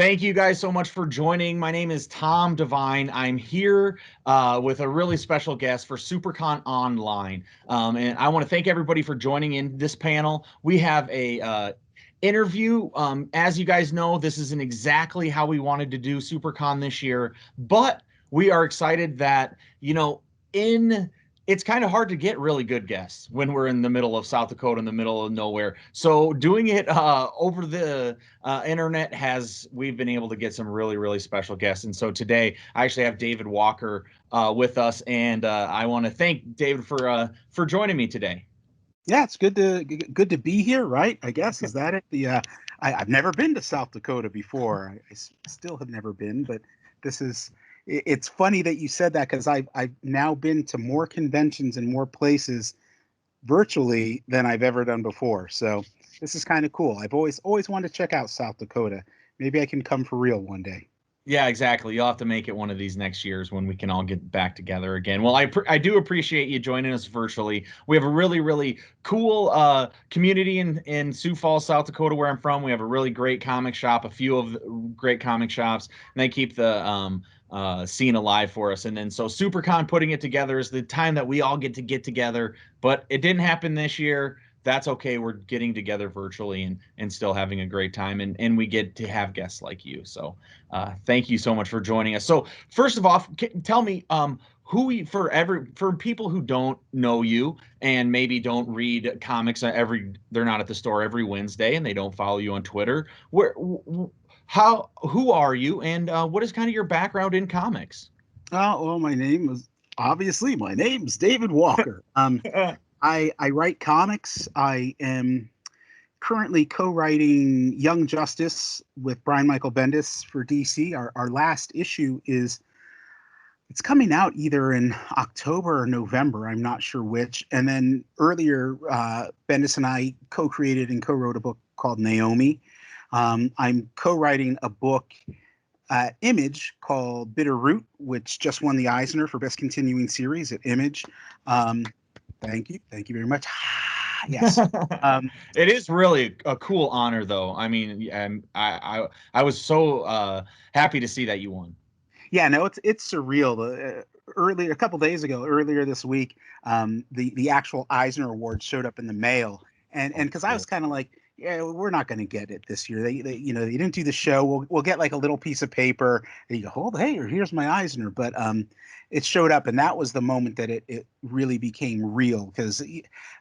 Thank you guys so much for joining. My name is Tom Devine. I'm here with a really special guest for SiouxperCon Online. And I want to thank everybody for joining in this panel. We have a interview. As you guys know, this isn't exactly how we wanted to do SiouxperCon this year, but we are excited that, it's kind of hard to get really good guests when we're in the middle of South Dakota, in the middle of nowhere. So doing it over the internet we've been able to get some really, really special guests. And so today I actually have David Walker with us, and I want to thank David for joining me today. Yeah, it's good to be here, right? I guess is that it? I've never been to South Dakota before. I still have never been, but this is. It's funny that you said that because I've now been to more conventions and more places virtually than I've ever done before. So this is kind of cool. I've always wanted to check out South Dakota. Maybe I can come for real one day. Yeah, exactly. You'll have to make it one of these next years when we can all get back together again. Well, I do appreciate you joining us virtually. We have a really, really cool community in Sioux Falls, South Dakota, where I'm from. We have a really great comic shop, a few of the great comic shops, and they keep the scene alive for us. And then so SiouxperCon putting it together is the time that we all get together, but it didn't happen this year. That's okay. We're getting together virtually and still having a great time, and we get to have guests like you. So thank you so much for joining us. So first of all, tell me for people who don't know you and maybe don't read comics they're not at the store every Wednesday and they don't follow you on Twitter. Who are you, and what is kind of your background in comics? Well, my name's David Walker. I write comics. I am currently co-writing Young Justice with Brian Michael Bendis for DC. Our last issue it's coming out either in October or November. I'm not sure which. And then earlier, Bendis and I co-created and co-wrote a book called Naomi. I'm co-writing a book at Image called Bitter Root, which just won the Eisner for Best Continuing Series at Image. Thank you very much. Yes. It is really a cool honor, though. I mean, I was so happy to see that you won. Yeah, no, it's surreal. A couple days ago, earlier this week, the actual Eisner Award showed up in the mail, and because I was kind of like, yeah, we're not going to get it this year. They they didn't do the show. We'll get like a little piece of paper, and you go, oh, hey, here's my Eisner. But it showed up, and that was the moment that it really became real, because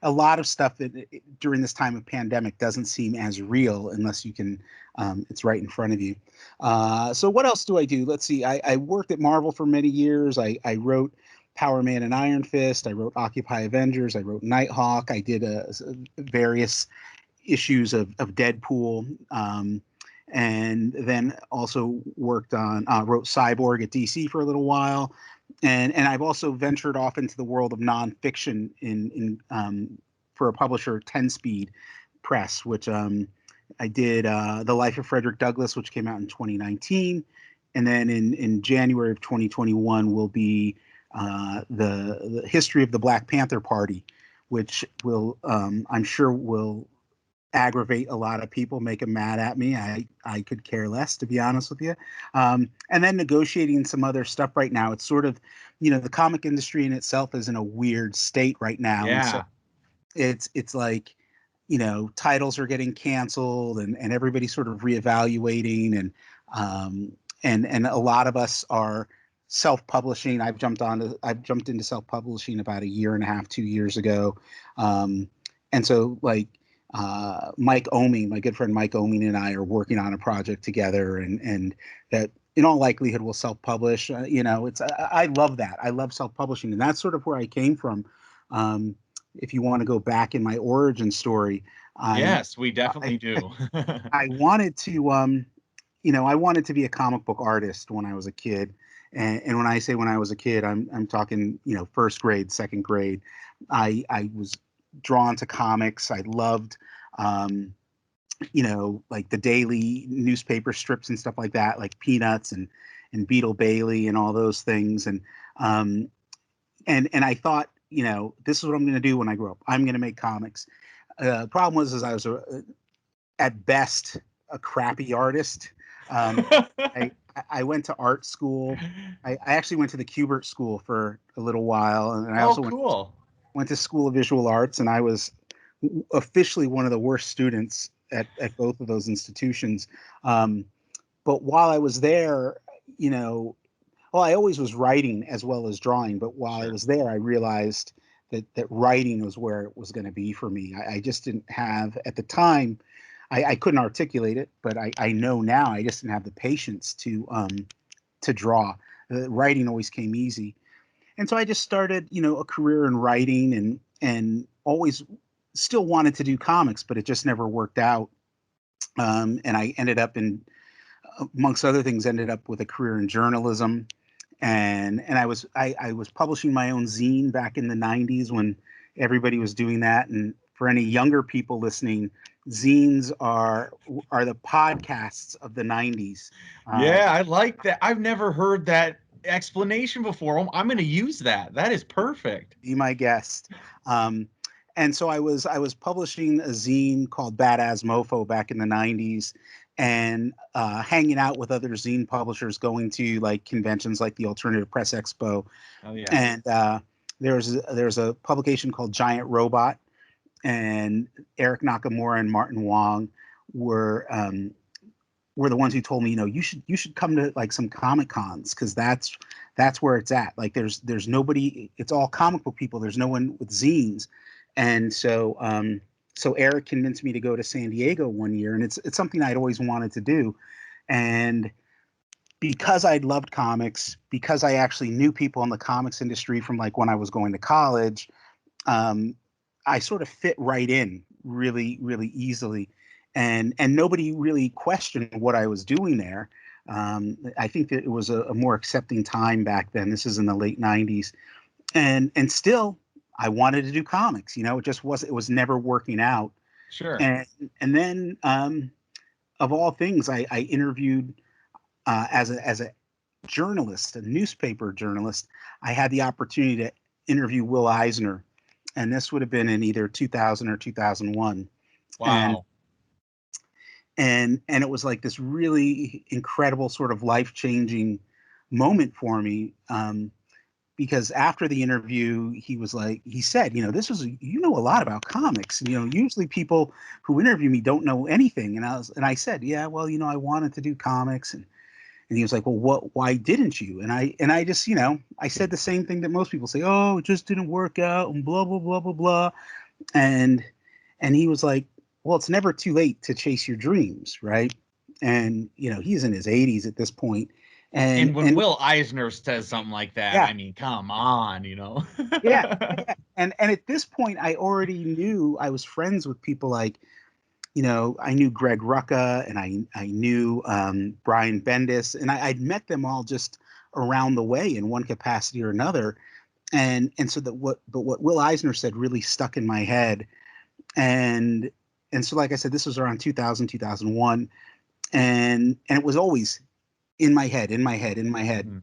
a lot of stuff during this time of pandemic doesn't seem as real unless you can it's right in front of you. So what else do I do? Let's see. I worked at Marvel for many years. I wrote Power Man and Iron Fist. I wrote Occupy Avengers. I wrote Nighthawk. I did various issues of Deadpool, and then also worked on wrote Cyborg at DC for a little while, and I've also ventured off into the world of nonfiction in for a publisher, 10 Speed Press, which I did The Life of Frederick Douglass, which came out in 2019, and then in January of 2021 will be the history of the Black Panther Party, which will I'm sure will aggravate a lot of people, make them mad at me. I could care less, to be honest with you. And then negotiating some other stuff right now. It's sort of, the comic industry in itself is in a weird state right now. Yeah. And so it's like, titles are getting canceled, and everybody's sort of reevaluating, and a lot of us are self-publishing. I've jumped into self-publishing about a year and a half, 2 years ago. And so like, Mike Oming, my good friend Mike Oming, and I are working on a project together, and that in all likelihood will self-publish. I love that. I love self-publishing, and that's sort of where I came from. If you want to go back in my origin story, yes, we definitely do. I wanted to, I wanted to be a comic book artist when I was a kid, and when I say when I was a kid, I'm talking, first grade, second grade. I was drawn to comics. I loved, like the daily newspaper strips and stuff like that, like Peanuts and Beetle Bailey and all those things. And I thought, this is what I'm going to do when I grow up. I'm going to make comics. Problem was I was at best a crappy artist. I I went to art school. I actually went to the Kubert School for a little while, and I Oh, also cool. went to School of Visual Arts, and I was officially one of the worst students at both of those institutions. Um, but while I was there, you know, well, I always was writing as well as drawing. But while I Sure. was there, I realized that writing was where it was going to be for me. I just didn't have at the time. I couldn't articulate it, but I know now. I just didn't have the patience to draw. Writing always came easy, and so I just started, a career in writing, and always still wanted to do comics, but it just never worked out. And I ended up in, amongst other things, ended up with a career in journalism, and I was publishing my own zine back in the '90s when everybody was doing that. And for any younger people listening, zines are the podcasts of the '90s. Yeah, I like that. I've never heard that explanation before. I'm going to use that. That is perfect. Be my guest. Um, and so I was publishing a zine called BadAzz MoFo back in the '90s, and hanging out with other zine publishers, going to like conventions like the Alternative Press Expo. Oh yeah. And there's a publication called Giant Robot, and Eric Nakamura and Martin Wong were were the ones who told me, you should come to like some comic cons, because that's where it's at. Like there's nobody. It's all comic book people. There's no one with zines. And so Eric convinced me to go to San Diego one year, and it's something I'd always wanted to do. And because I'd loved comics, because I actually knew people in the comics industry from like when I was going to college, um, I sort of fit right in really, really easily, and nobody really questioned what I was doing there. I think that it was a more accepting time back then. This is in the late '90s, and still I wanted to do comics. It was never working out. Sure. And then of all things, I interviewed as a journalist, a newspaper journalist. I had the opportunity to interview Will Eisner, and this would have been in either 2000 or 2001. And Wow. and it was like this really incredible sort of life-changing moment for me, because after the interview, he said, you know a lot about comics. Usually people who interview me don't know anything. And I said, yeah, well, I wanted to do comics. And he was like, well, why didn't you? And I just, I said the same thing that most people say, oh, it just didn't work out, and blah, blah, blah, blah, blah. And he was like, well, it's never too late to chase your dreams, right? And he's in his 80s at this point. And And when Will Eisner says something like that, yeah, I mean, come on, yeah, yeah. And at this point, I already knew, I was friends with people like, I knew Greg Rucka, and I knew Brian Bendis, and I'd met them all just around the way in one capacity or another. And so what Will Eisner said really stuck in my head. And so, like I said, this was around 2000, 2001, and it was always in my head, in my head, in my head. Mhm.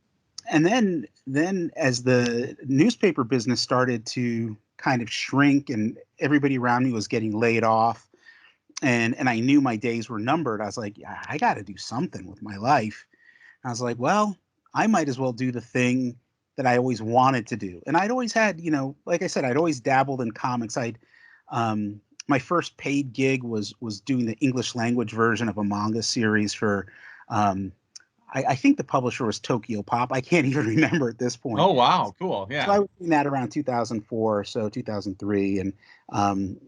And then as the newspaper business started to kind of shrink, and everybody around me was getting laid off, and I knew my days were numbered, I was like, yeah, I got to do something with my life. And I was like, well, I might as well do the thing that I always wanted to do. And I'd always had, like I said, I'd always dabbled in comics. My first paid gig was doing the English language version of a manga series for, I think the publisher was Tokyo Pop. I can't even remember at this point. Oh wow, cool. So Yeah. I was doing that around 2004 or so, 2003, um,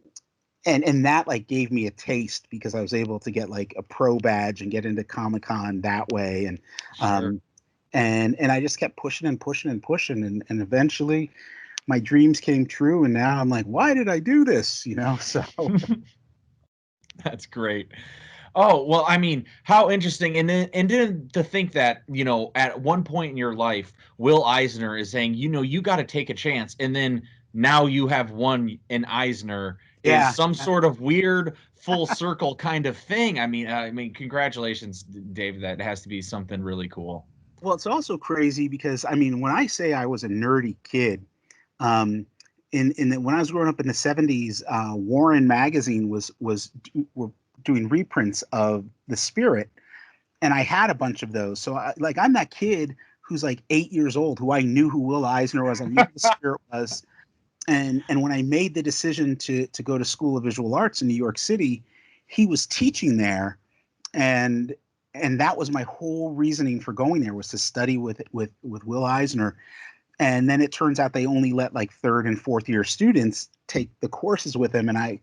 and that like gave me a taste, because I was able to get like a pro badge and get into Comic Con that way. And Sure. um, and I just kept pushing and pushing and pushing, and eventually my dreams came true. And now I'm like, why did I do this? So That's great. Oh, well, I mean, how interesting. And then to think that, at one point in your life, Will Eisner is saying, you got to take a chance. And then now you have won an Eisner is yeah. some sort of weird full circle kind of thing. I mean, congratulations, Dave. That has to be something really cool. Well, it's also crazy because, I mean, when I say I was a nerdy kid, um, when I was growing up in the '70s, Warren magazine were doing reprints of The Spirit, and I had a bunch of those. So I'm that kid who's like 8 years old, who I knew who Will Eisner was. I knew who the Spirit was. And when I made the decision to go to School of Visual Arts in New York City, he was teaching there, and that was my whole reasoning for going there, was to study with Will Eisner. And then it turns out they only let like third and fourth year students take the courses with him, and I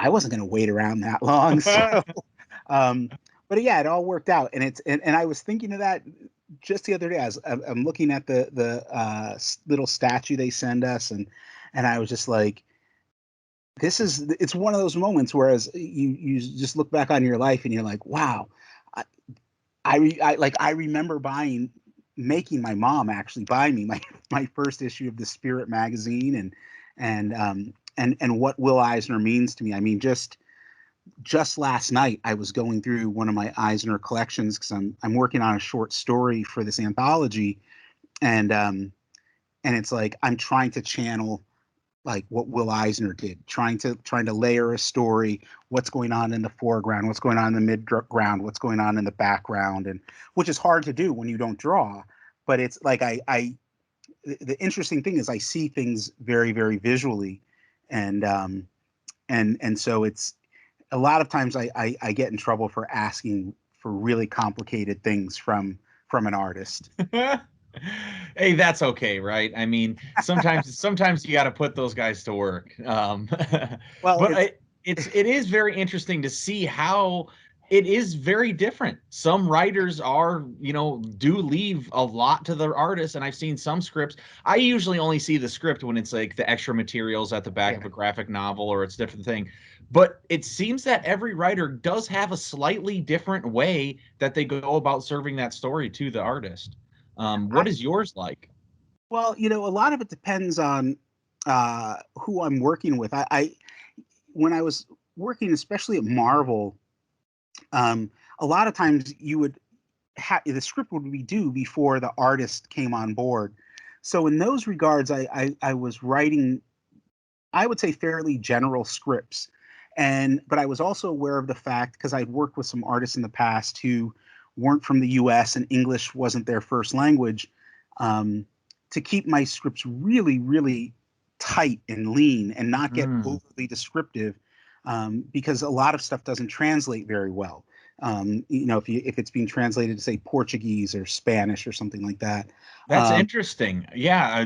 wasn't going to wait around that long. So, um, but yeah, it all worked out, and I was thinking of that just the other day. I'm looking at the little statue they send us, and I was just like, it's one of those moments, whereas you just look back on your life and you're like, wow, I I remember making my mom actually buy me my first issue of the Spirit magazine, and what Will Eisner means to me. I mean, just last night I was going through one of my Eisner collections, because I'm working on a short story for this anthology, and it's like I'm trying to channel like what Will Eisner did, trying to layer a story, what's going on in the foreground, what's going on in the midground, what's going on in the background, and which is hard to do when you don't draw. But it's like the interesting thing is I see things very, very visually, and so it's a lot of times I get in trouble for asking for really complicated things from an artist. Hey, that's okay, right? I mean, sometimes you got to put those guys to work. Well, But it is very interesting to see how it is very different. Some writers are, do leave a lot to their artists, and I've seen some scripts. I usually only see the script when it's like the extra materials at the back of a graphic novel, or it's a different thing. But it seems that every writer does have a slightly different way that they go about serving that story to the artist. What is yours like? Well, a lot of it depends on who I'm working with. When I was working, especially at Marvel, a lot of times you would the script would be due before the artist came on board. So in those regards, I was writing, I would say, fairly general scripts, but I was also aware of the fact, because I'd worked with some artists in the past who weren't from the U.S. and English wasn't their first language. To keep my scripts really, really tight and lean and not get overly descriptive, because a lot of stuff doesn't translate very well. If it's being translated to, say, Portuguese or Spanish or something like that. That's interesting. Yeah,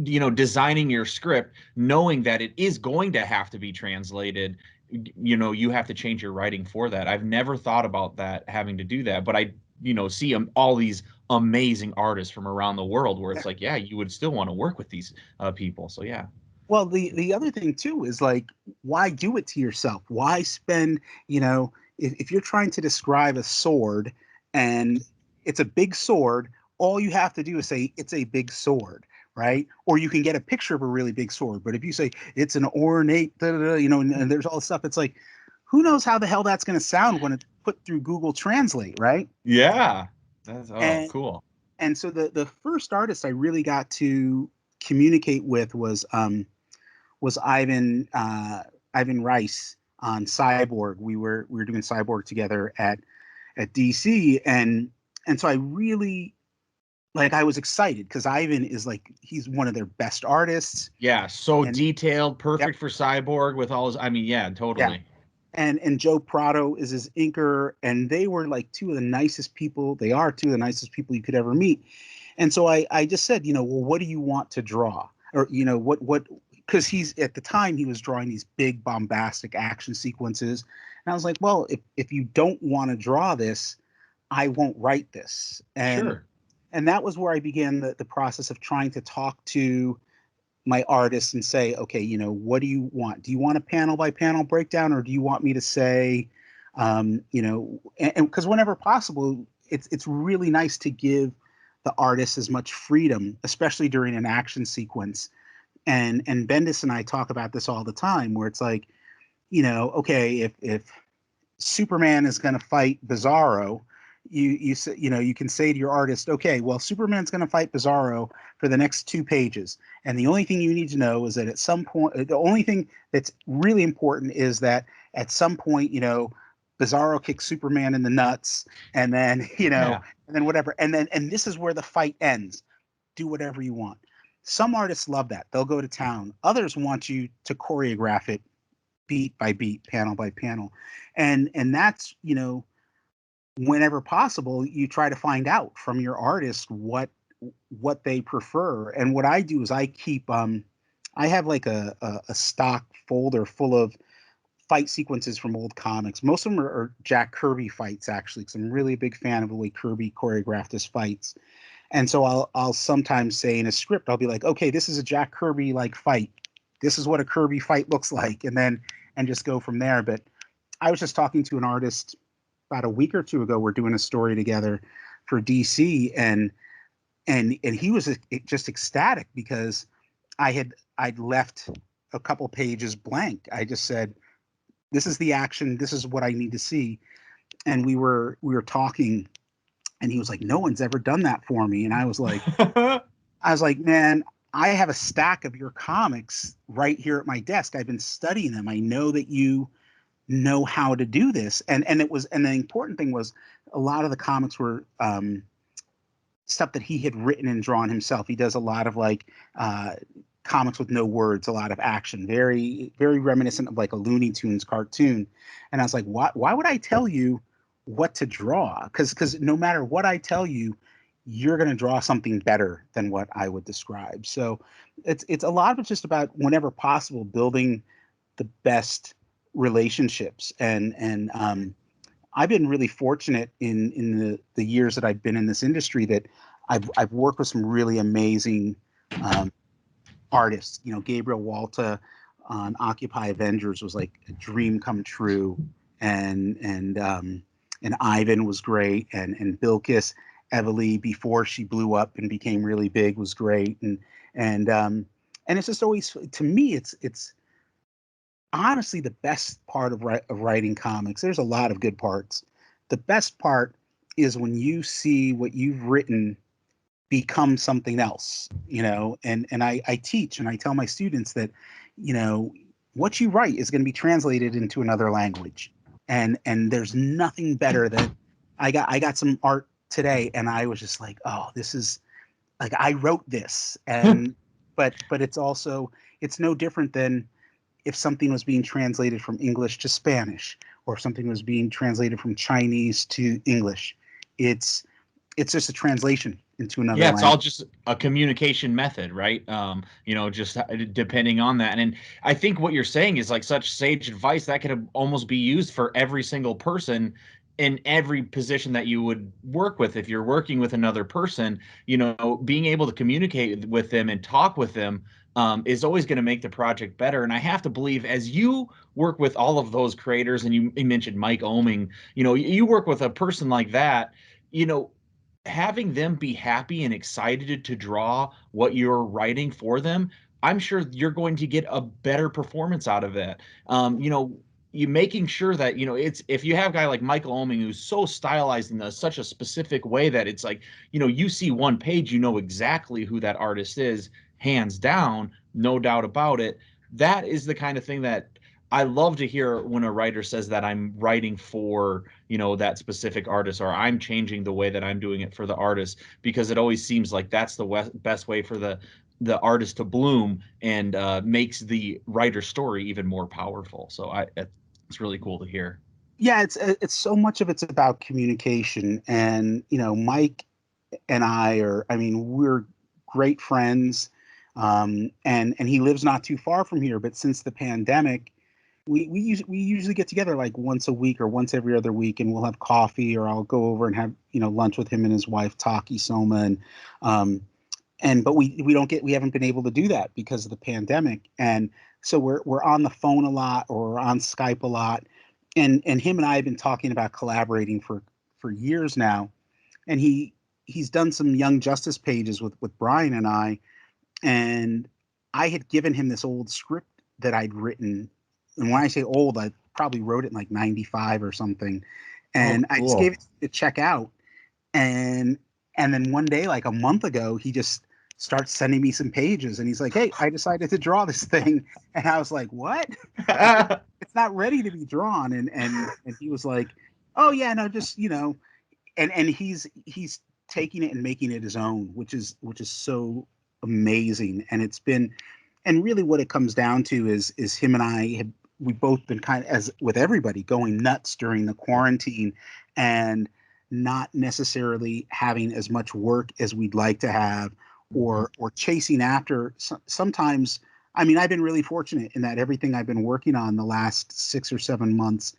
designing your script, knowing that it is going to have to be translated, you have to change your writing for that. I've never thought about that, having to do that, but I see all these amazing artists from around the world where it's like, yeah, you would still want to work with these people. So yeah. Well, the other thing too is, like, why do it to yourself? Why spend, if you're trying to describe a sword and it's a big sword, all you have to do is say it's a big sword, right? Or you can get a picture of a really big sword. But if you say it's an ornate, and there's all this stuff, it's like, who knows how the hell that's going to sound when it's put through Google Translate, right? Yeah. That's cool. And so the first artist I really got to communicate with was Ivan Rice on Cyborg. We were doing Cyborg together at DC, and so I really, I was excited, because Ivan is he's one of their best artists. Yeah, so detailed, perfect for Cyborg with all his. I mean, yeah, totally. Yeah. And Joe Prado is his inker, and they were two of the nicest people. They are two of the nicest people you could ever meet. And so I just said, well, what do you want to draw? Or, what, because at the time he was drawing these big bombastic action sequences. And I was like, well, if you don't want to draw this, I won't write this. And that was where I began the process of trying to talk to my artists and say, okay, what do you want? Do you want a panel by panel breakdown, or do you want me to say, and because whenever possible, it's really nice to give the artist as much freedom, especially during an action sequence. And Bendis and I talk about this all the time, where it's like, okay, if Superman is going to fight Bizarro, you can say to your artist, okay, well, Superman's going to fight Bizarro for the next 2 pages, and the only thing you need to know is that at some point, the only thing that's really important is that at some point, Bizarro kicks Superman in the nuts, and then Yeah. and then whatever, and this is where the fight ends. Do whatever you want. Some artists love that. They'll go to town. Others want you to choreograph it beat by beat, panel by panel. And that's, whenever possible, you try to find out from your artist what they prefer. And what I do is I keep I have like a stock folder full of fight sequences from old comics. Most of them are Jack Kirby fights, actually, because I'm really a big fan of the way Kirby choreographed his fights. And so I'll sometimes say in a script, I'll be like, okay, this is a Jack Kirby like fight. This is what a Kirby fight looks like, and just go from there. But I was just talking to an artist about a week or two ago. We're doing a story together for DC, and he was just ecstatic because I'd left a couple pages blank. I just said, this is the action, this is what I need to see. And we were talking, and he was like, no one's ever done that for me. And I was like, man, I have a stack of your comics right here at my desk. I've been studying them. I know that you know how to do this. And the important thing was, a lot of the comics were stuff that he had written and drawn himself. He does a lot of comics with no words, a lot of action, very, very reminiscent of like a Looney Tunes cartoon. And I was like, why would I tell you what to draw? Because no matter what I tell you, you're going to draw something better than what I would describe. So it's a lot of it's just about, whenever possible, building the best relationships. And I've been really fortunate in the years that I've been in this industry that I've worked with some really amazing artists. Gabriel Walta on Occupy Avengers was like a dream come true, and Ivan was great, and Bilkis Evely, before she blew up and became really big, was great, and it's just always, to me, it's honestly the best part of writing comics. There's a lot of good parts. The best part is when you see what you've written become something else, and I teach and I tell my students that, what you write is going to be translated into another language. And there's nothing better than, I got some art today, and I was just like, oh, this is like, I wrote this. And but it's also, it's no different than if something was being translated from English to Spanish, or if something was being translated from Chinese to English. It's just a translation into another Yeah, it's language. all just a communication method, right? Just depending on that. And I think what you're saying is like such sage advice that could almost be used for every single person in every position that you would work with. If you're working with another person, being able to communicate with them and talk with them is always going to make the project better. And I have to believe, as you work with all of those creators, and you mentioned Mike Oming, you work with a person like that, having them be happy and excited to draw what you're writing for them, I'm sure you're going to get a better performance out of it. You making sure that, it's, if you have a guy like Michael Oming who's so stylized in such a specific way that it's like, you see one page, exactly who that artist is, hands down, no doubt about it. That is the kind of thing that I love to hear when a writer says that I'm writing for, that specific artist, or I'm changing the way that I'm doing it for the artist, because it always seems like that's the best way for the artist to bloom, and makes the writer's story even more powerful. So it's really cool to hear. Yeah, it's so much of it's about communication. And Mike and we're great friends. And he lives not too far from here, but since the pandemic, we usually get together like once a week or once every other week, and we'll have coffee, or I'll go over and have lunch with him and his wife Taki Soma, but we haven't been able to do that because of the pandemic. And so we're on the phone a lot, or we're on Skype a lot, and him and I have been talking about collaborating for years now. And he's done some Young Justice pages with Brian and I, and I had given him this old script that I'd written. And when I say old, I probably wrote it in like 95 or something. And Oh, I just gave it to check out. And then one day, like a month ago, he just starts sending me some pages, and he's like, "Hey, I decided to draw this thing," and I was like, "What?" It's not ready to be drawn, and he was like, "Oh yeah, no, just and he's taking it and making it his own, which is so amazing. And it's been, and really what it comes down to is him and I have, we've both been kind of, as with everybody, going nuts during the quarantine and not necessarily having as much work as we'd like to have, or chasing after sometimes. I mean, I've been really fortunate in that everything I've been working on the last 6 or 7 months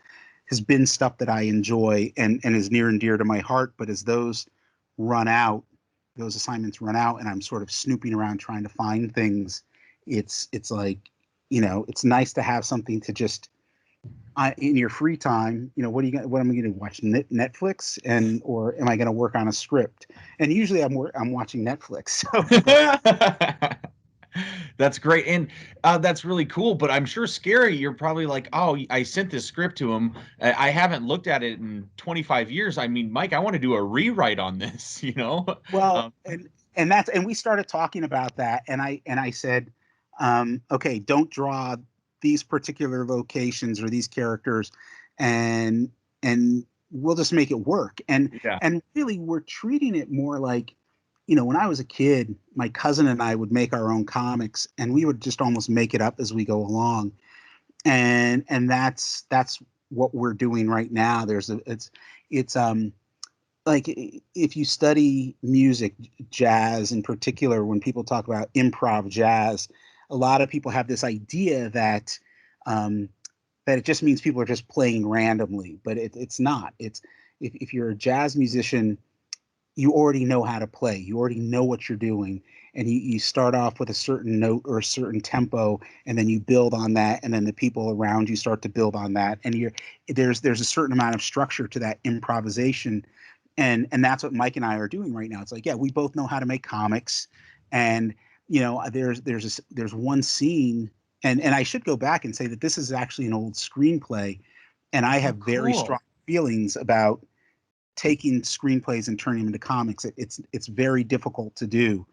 has been stuff that I enjoy and is near and dear to my heart. But as those run out, those assignments run out, and I'm sort of snooping around trying to find things, it's like, it's nice to have something to just in your free time. What am I going to watch? Netflix, or am I going to work on a script? And usually I'm watching Netflix. So. That's great. And that's really cool, but I'm sure scary. You're probably like, oh, I sent this script to him. I haven't looked at it in 25 years. I mean, Mike, I want to do a rewrite on this, Well, and we started talking about that, and I said, okay, don't draw these particular locations or these characters, and we'll just make it work. And yeah. and really, we're treating it more like, when I was a kid, my cousin and I would make our own comics, and we would just almost make it up as we go along. And that's what we're doing right now. It's like, if you study music, jazz in particular, when people talk about improv jazz, a lot of people have this idea that that it just means people are just playing randomly, but it's not. It's, if you're a jazz musician, you already know how to play. You already know what you're doing. And you start off with a certain note or a certain tempo, and then you build on that, and then the people around you start to build on that. And there's a certain amount of structure to that improvisation. And that's what Mike and I are doing right now. It's like, yeah, we both know how to make comics. And there's one scene, and I should go back and say that this is actually an old screenplay, and I have very strong feelings about taking screenplays and turning them into comics. It's very difficult to do,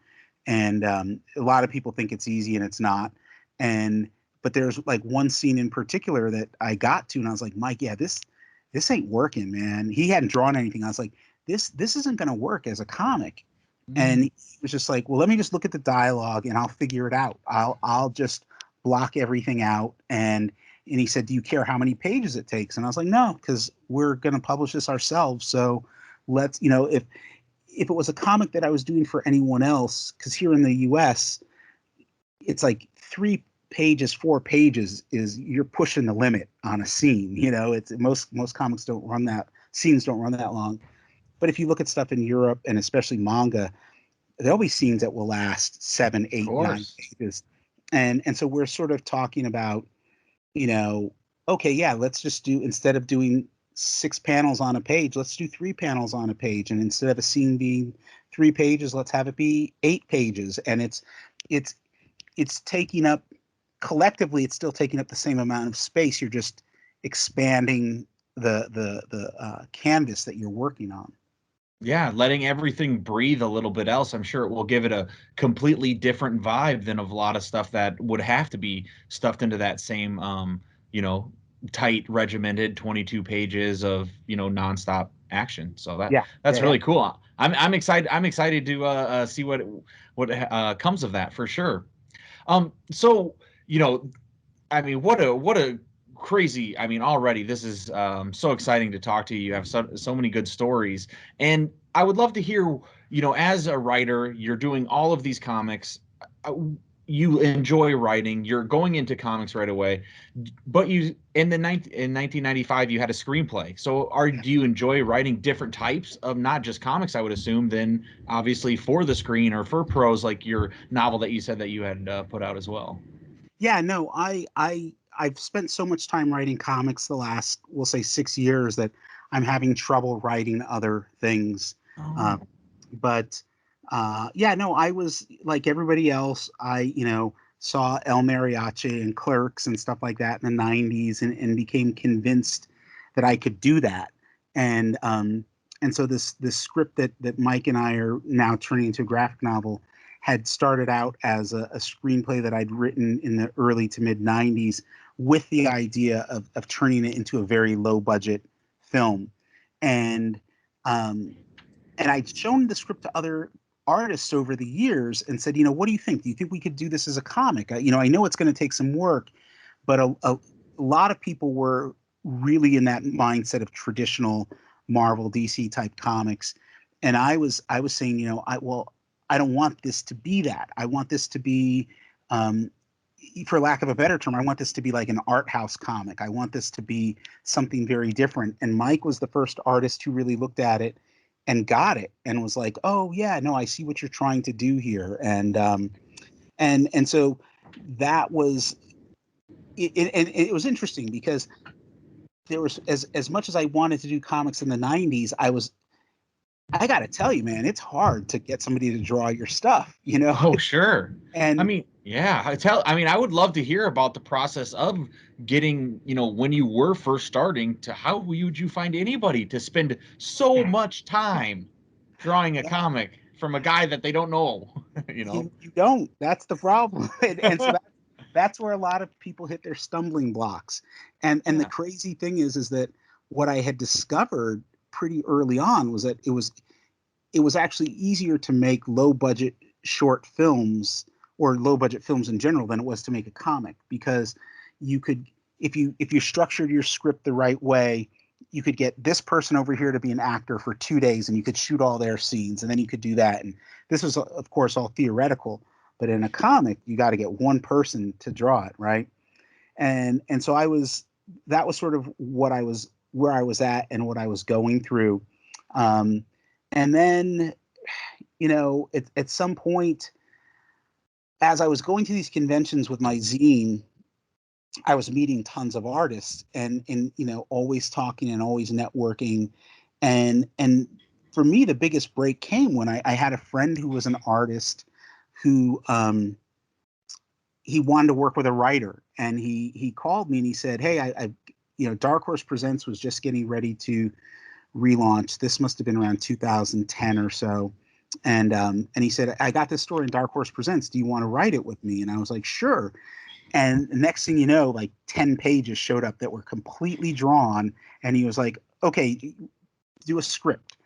and a lot of people think it's easy, and it's not. But there's like one scene in particular that I got to, and I was like, Mike, yeah, this ain't working, man. He hadn't drawn anything. I was like, this isn't going to work as a comic. And he was just like, well, let me just look at the dialogue and I'll figure it out. I'll just block everything out. And he said, do you care how many pages it takes? And I was like, no, because we're going to publish this ourselves. So let's, if it was a comic that I was doing for anyone else, because here in the US, it's like 3 pages, 4 pages is, you're pushing the limit on a scene. It's most comics don't run that, scenes don't run that long. But if you look at stuff in Europe, and especially manga, there'll be scenes that will last 7, 8, 9 pages. And so we're sort of talking about, okay, yeah, let's just do, instead of doing 6 panels on a page, let's do 3 panels on a page. And instead of a scene being 3 pages, let's have it be 8 pages. And it's taking up, collectively, it's still taking up the same amount of space. You're just expanding the canvas that you're working on. Yeah, letting everything breathe a little bit else. I'm sure it will give it a completely different vibe than a lot of stuff that would have to be stuffed into that same, tight, regimented 22 pages of, nonstop action. So that's really cool. I'm excited. I'm excited to see what comes of that for sure. So, I mean, what a crazy, I mean, already this is so exciting to talk to you. You have so many good stories, and I would love to hear, as a writer, you're doing all of these comics, you enjoy writing, you're going into comics right away, but in 1995 you had a screenplay. So do you enjoy writing different types of, not just comics, I would assume, then obviously for the screen or for prose, like your novel that you said that you had put out as well? Yeah, no, I've spent so much time writing comics the last, we'll say, 6 years, that I'm having trouble writing other things. Oh. But yeah, no, I was like everybody else. I, saw El Mariachi and Clerks and stuff like that in the 90s, and became convinced that I could do that. And so this script that Mike and I are now turning into a graphic novel had started out as a screenplay that I'd written in the early to mid 90s with the idea of turning it into a very low budget film. And I'd shown the script to other artists over the years and said, what do you think? Do you think we could do this as a comic? I know it's going to take some work, but a lot of people were really in that mindset of traditional Marvel, DC type comics. And I was saying, I don't want this to be that. I want this to be, for lack of a better term, I want this to be like an art house comic. I want this to be something very different. And Mike was the first artist who really looked at it and got it and was like, oh yeah, no, I see what you're trying to do here. And so that was it, and it was interesting because there was, as much as I wanted to do comics in the 90s, I got to tell you, man, it's hard to get somebody to draw your stuff, Oh, sure. And I mean, yeah, I would love to hear about the process of getting, when you were first starting, to how would you find anybody to spend so much time drawing a comic from a guy that they don't know, you don't. That's the problem. And so that's where a lot of people hit their stumbling blocks. And the crazy thing is that what I had discovered pretty early on was that it was actually easier to make low budget short films or low budget films in general than it was to make a comic, because you could, if you structured your script the right way, you could get this person over here to be an actor for 2 days and you could shoot all their scenes and then you could do that. And this was, of course, all theoretical, but in a comic, you got to get one person to draw it. Right. And so that was sort of where I was at and what I was going through. And then, at some point, as I was going to these conventions with my zine, I was meeting tons of artists and always talking and always networking. And for me, the biggest break came when I had a friend who was an artist who, he wanted to work with a writer, and he called me and he said, hey, I Dark Horse Presents was just getting ready to relaunch. This must have been around 2010 or so. And he said, I got this story in Dark Horse Presents. Do you want to write it with me? And I was like, sure. And the next thing you know, like 10 pages showed up that were completely drawn. And he was like, okay, do a script.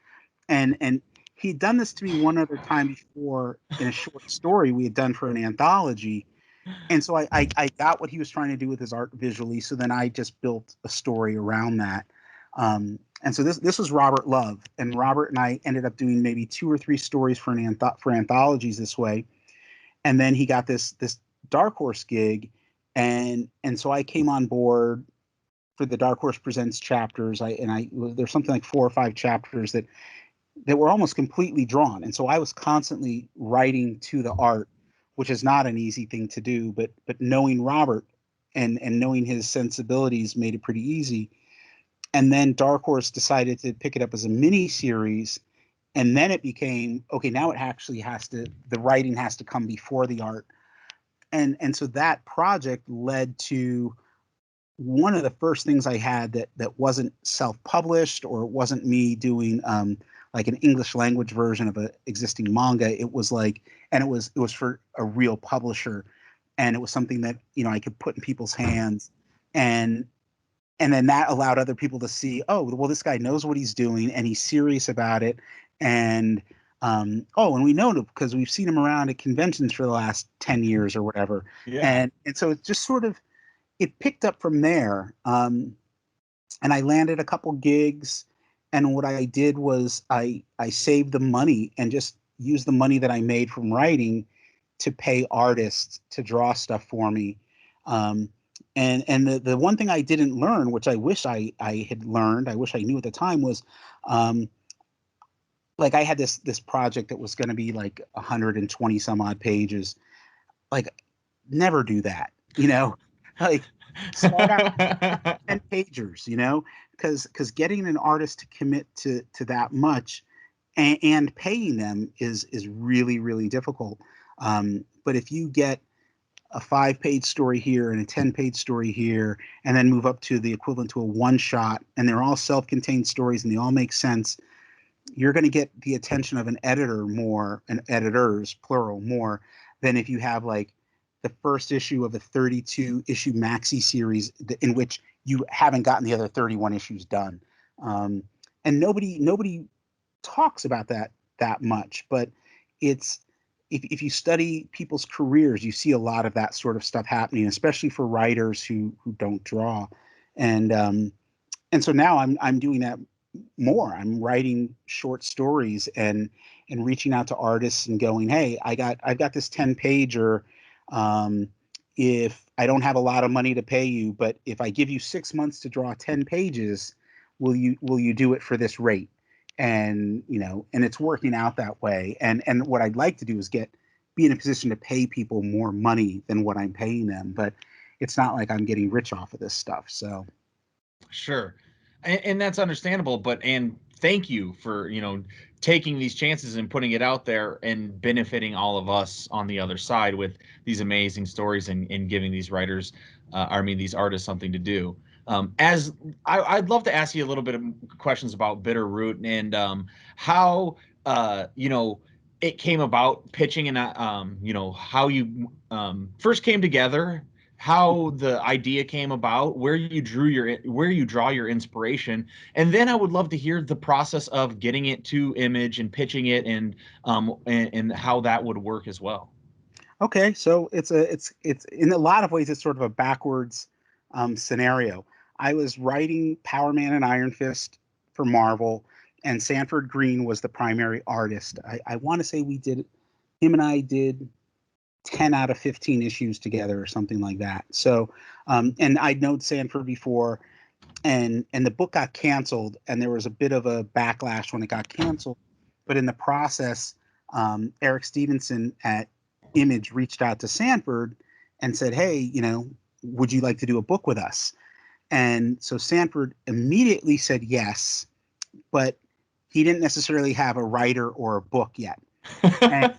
And he'd done this to me one other time before in a short story we had done for an anthology. And so I got what he was trying to do with his art visually. So then I just built a story around that. And so this was Robert Love, and Robert and I ended up doing maybe 2 or 3 stories for anthologies this way. And then he got this Dark Horse gig, and so I came on board for the Dark Horse Presents chapters. There's something like 4 or 5 chapters that were almost completely drawn, and so I was constantly writing to the art, which is not an easy thing to do. But knowing Robert and knowing his sensibilities made it pretty easy. And then Dark Horse decided to pick it up as a mini series. And then it became, okay, now it actually the writing has to come before the art. And so that project led to one of the first things I had that wasn't self-published, or it wasn't me doing like an English language version of an existing manga. It was and it was for a real publisher. And it was something that, I could put in people's hands. And then that allowed other people to see, oh, well, this guy knows what he's doing and he's serious about it. And, and we know him because we've seen him around at conventions for the last 10 years or whatever. Yeah. And so it just sort of, it picked up from there. And I landed a couple gigs. And what I did was I saved the money and just used the money that I made from writing to pay artists to draw stuff for me. And the one thing I didn't learn, which I wish I had learned, I wish I knew at the time, was like I had this project that was going to be like 120 some odd pages. Like, never do that, like start out 10 pagers, because getting an artist to commit to that much and paying them is really, really difficult. But if you get a 5-page story here and a 10-page story here, and then move up to the equivalent to a one-shot, and they're all self-contained stories and they all make sense, you're going to get the attention of an editor more, and editors plural more, than if you have like the first issue of a 32 issue maxi series in which you haven't gotten the other 31 issues done. And nobody talks about that much, but it's, if you study people's careers, you see a lot of that sort of stuff happening, especially for writers who don't draw. And so now I'm doing that more. I'm writing short stories and reaching out to artists and going, hey, I've got this 10-pager. If I don't have a lot of money to pay you, but if I give you 6 months to draw 10 pages, will you do it for this rate? And and it's working out that way. And what I'd like to do is be in a position to pay people more money than what I'm paying them, but it's not like I'm getting rich off of this stuff. So Sure. And that's understandable, and thank you for, taking these chances and putting it out there and benefiting all of us on the other side with these amazing stories, and giving these writers, these artists something to do. As I'd love to ask you a little bit of questions about Bitterroot, and how, it came about pitching, and how you first came together, how the idea came about, where you draw your inspiration, and then I would love to hear the process of getting it to Image and pitching it, and how that would work as well. okay, so it's in a lot of ways it's sort of a backwards scenario. I was writing Power Man and Iron Fist for Marvel, and Sanford Green was the primary artist. I want to say him and I did 10 out of 15 issues together or something like that. So, and I'd known Sanford before, and the book got canceled, and there was a bit of a backlash when it got canceled. But in the process, Eric Stevenson at Image reached out to Sanford and said, hey, would you like to do a book with us? And so Sanford immediately said yes, but he didn't necessarily have a writer or a book yet. And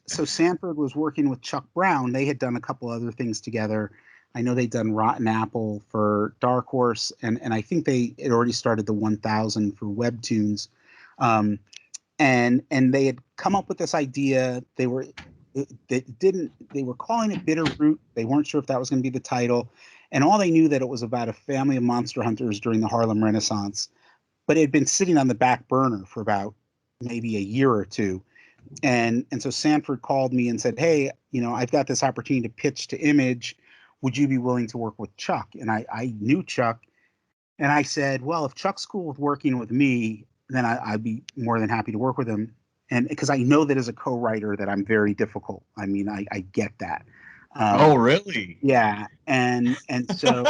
so Sanford was working with Chuck Brown. They had done a couple other things together. I know they'd done Rotten Apple for Dark Horse, and I think they had already started the 1000 for Webtoons. And they had come up with this idea. They were calling it Bitterroot. They weren't sure if that was going to be the title, and all they knew that it was about a family of monster hunters during the Harlem Renaissance. But it had been sitting on the back burner for about maybe a year or two. And so Sanford called me and said, hey, I've got this opportunity to pitch to Image. Would you be willing to work with Chuck? And I knew Chuck, and I said, well, if Chuck's cool with working with me, then I'd be more than happy to work with him. And because I know that as a co-writer that I'm very difficult. I get that. Oh, really? Yeah. And so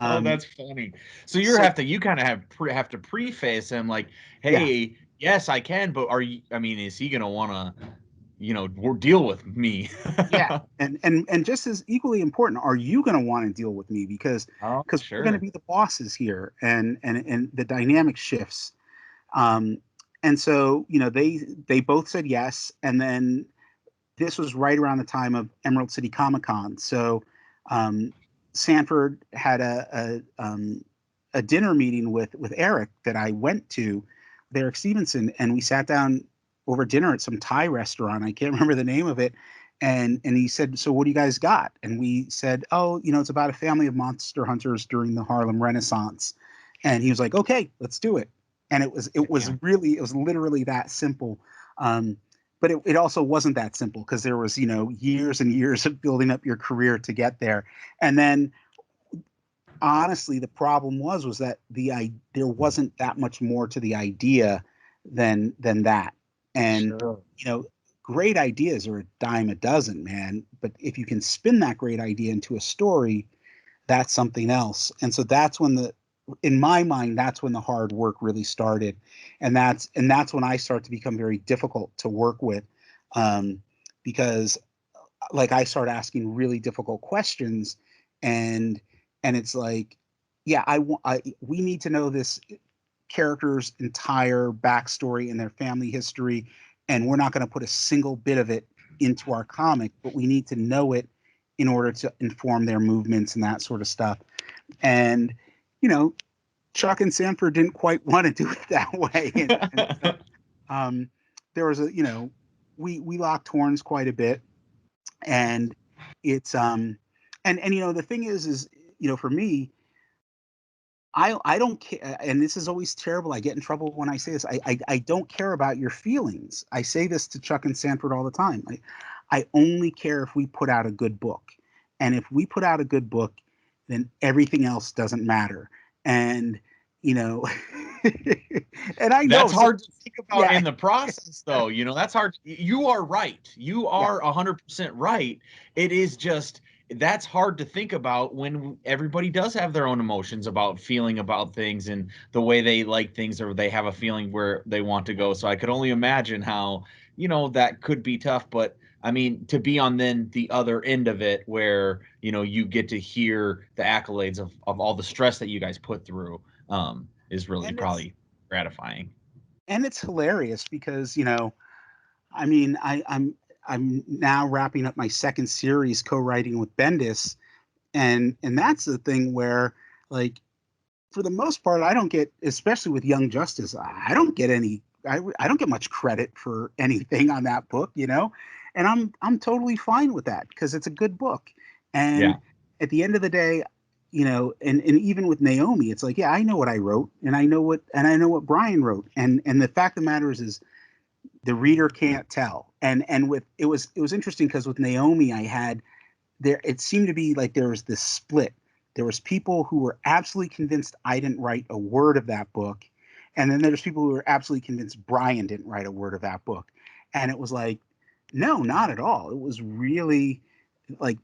Oh, that's funny. So you kind of have to preface him like, yeah. hey, yes, I can, but is he gonna want to, deal with me? Yeah. And just as equally important, are you going to want to deal with me? Because Oh, we're going to sure. be the bosses here, and the dynamic shifts. And so, they both said yes. And then this was right around the time of Emerald City Comic Con. So, Sanford had a dinner meeting with Eric that I went to, with Eric Stevenson, and we sat down over dinner at some Thai restaurant. I can't remember the name of it. And he said, so what do you guys got? And we said, oh, it's about a family of monster hunters during the Harlem Renaissance. And he was like, okay, let's do it. And it was literally that simple. But it also wasn't that simple, because there was, years and years of building up your career to get there. And then honestly, the problem was that there wasn't that much more to the idea than that. And Sure. great ideas are a dime a dozen, man. But if you can spin that great idea into a story, that's something else. And so that's when in my mind, that's when the hard work really started. And that's when I start to become very difficult to work with, because like I start asking really difficult questions, and it's like, yeah, we need to know this character's entire backstory and their family history, and we're not going to put a single bit of it into our comic, but we need to know it in order to inform their movements and that sort of stuff. And Chuck and Sanford didn't quite want to do it that way, and so, um, there was a, we locked horns quite a bit, and it's and the thing is for me, I don't care, and this is always terrible. I get in trouble when I say this. I don't care about your feelings. I say this to Chuck and Sanford all the time. I only care if we put out a good book, and if we put out a good book, then everything else doesn't matter. And you know, and I know That's hard to think about yeah, in the process, though. That's hard. You are right. You yeah, are 100% right. It is just that's hard to think about when everybody does have their own emotions about feeling about things and the way they like things, or they have a feeling where they want to go. So I could only imagine how, that could be tough. But I mean, to be on then the other end of it where, you get to hear the accolades of all the stress that you guys put through, is really and it's probably gratifying. and it's hilarious because I mean, I'm now wrapping up my second series co-writing with Bendis, and that's the thing where, like, for the most part, I don't get, especially with Young Justice, I don't get any, I don't get much credit for anything on that book, and I'm totally fine with that because it's a good book, Yeah. and at the end of the day, and even with Naomi, it's like, yeah, I know what I wrote, and I know what Brian wrote, and the fact of the matter is the reader can't tell. And with it was interesting because with Naomi, I had there it seemed to be like there was this split. There was people who were absolutely convinced I didn't write a word of that book, and then there's people who were absolutely convinced Brian didn't write a word of that book. And it was like, no, not at all. It was really like